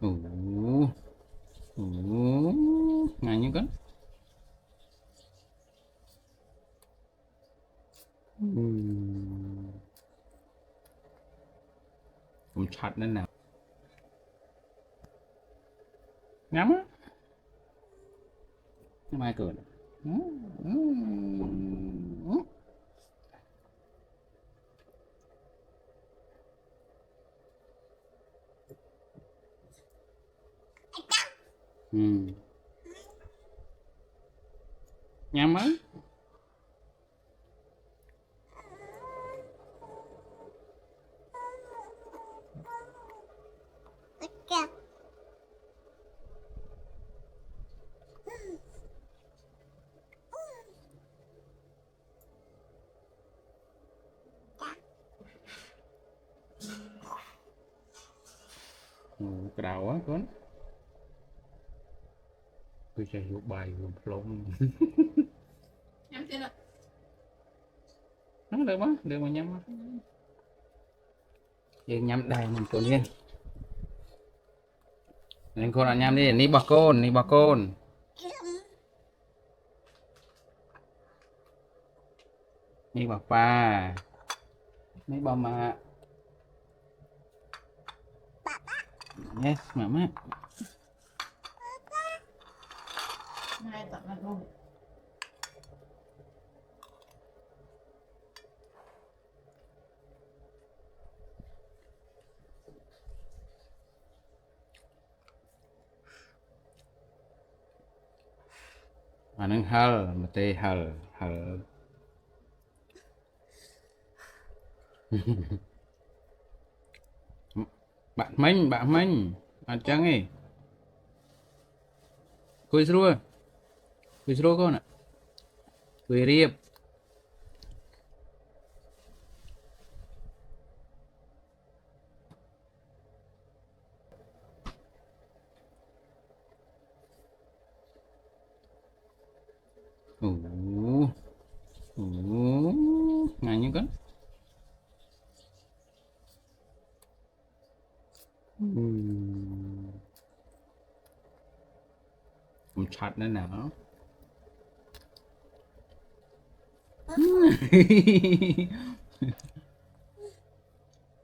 Ủa, ủa, ngay như con. Cũng chặt nên nào. Ngắm á. Không ai cười. Nhắm á. Cái đầu á con. Tôi chạy vô bài vô plong. Nhắm chưa được. Nó được mà, được mà nhắm á. Giờ nhắm đầy mình tụi nhiên. Nên con ăn nhắm đi, ní bà con, ní bà con. Ní bà pa. Ní bà mẹ. Yes, mama. Hai tận là luôn. Anh hal, mà tê hal, hal. Bạn mình, ăn trắng ấy. Kuis ru con ạ. Kuis riệp. Ủa, ủa, ngay như con. Cũng chặt nên nào.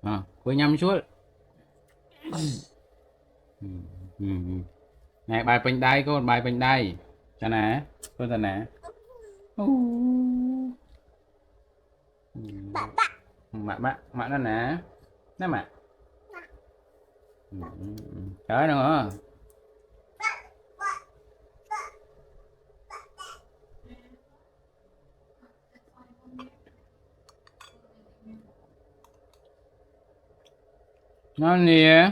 À, cô nhâm suốt. Nè bài bên đây con, bài bên đây. Cho nè, con thật nè. Mạ nó nè. Nè mạ. Trời nữa. Nó nè.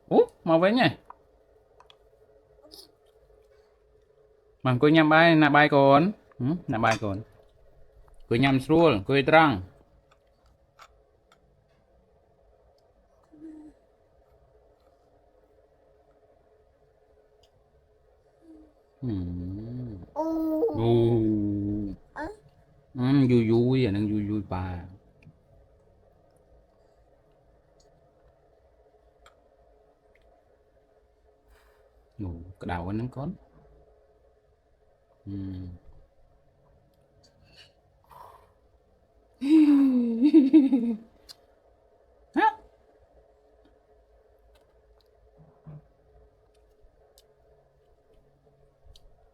Ủa, mau với nha. Mà cô nhâm bài, nè bài con. Nè bài con. Cô nhâm srul, cô trăng. Vui vui à, đang vui vui bà. Cái đầu anh con.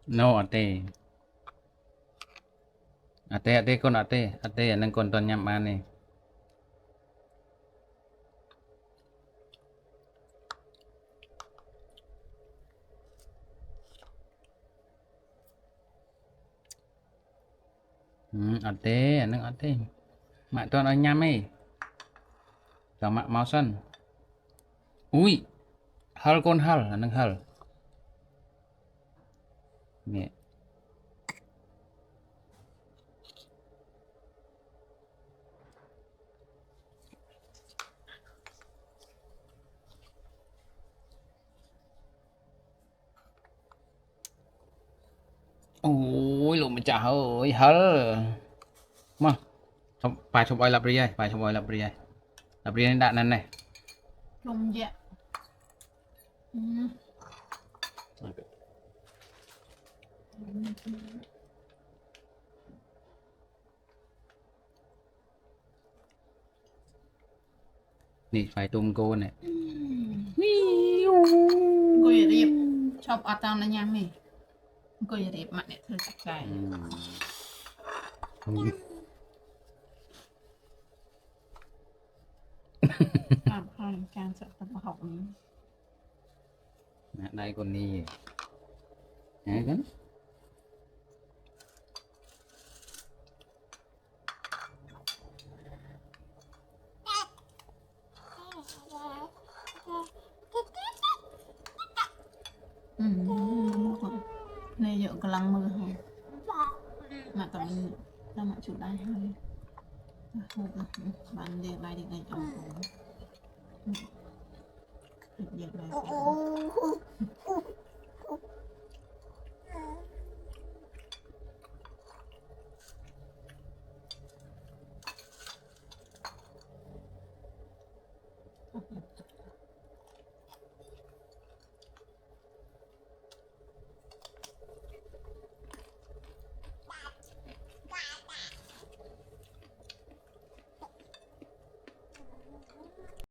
No ate. Ate con ate. Ate anh con toàn nhâm ăn này. Ate, anh ate. Mẹ toàn ở nhâm ấy. Chào mẹ mau sân. Ui. Hal con hal, anh hal. Nè. Ôi lộn mà chả hơi hở mà phải chụp oi lập đi ai phải chụp oi lập đi đạn này này ลมเยอะอืม นี่phải tôm cô này กูอย่ารีบชอบเอาตังค์นะยังไม่กูอย่ารีบมาเนี่ยเธอจัดใจตามข้าวการจัดตำของนี้ đây con đi Đấy, con อืมเนี่ยเยอะกำลังมือให้มาตอนนี้เรามาจุดได้ให้บ้านเด็กไรเด็กไรจังผมเด็กไร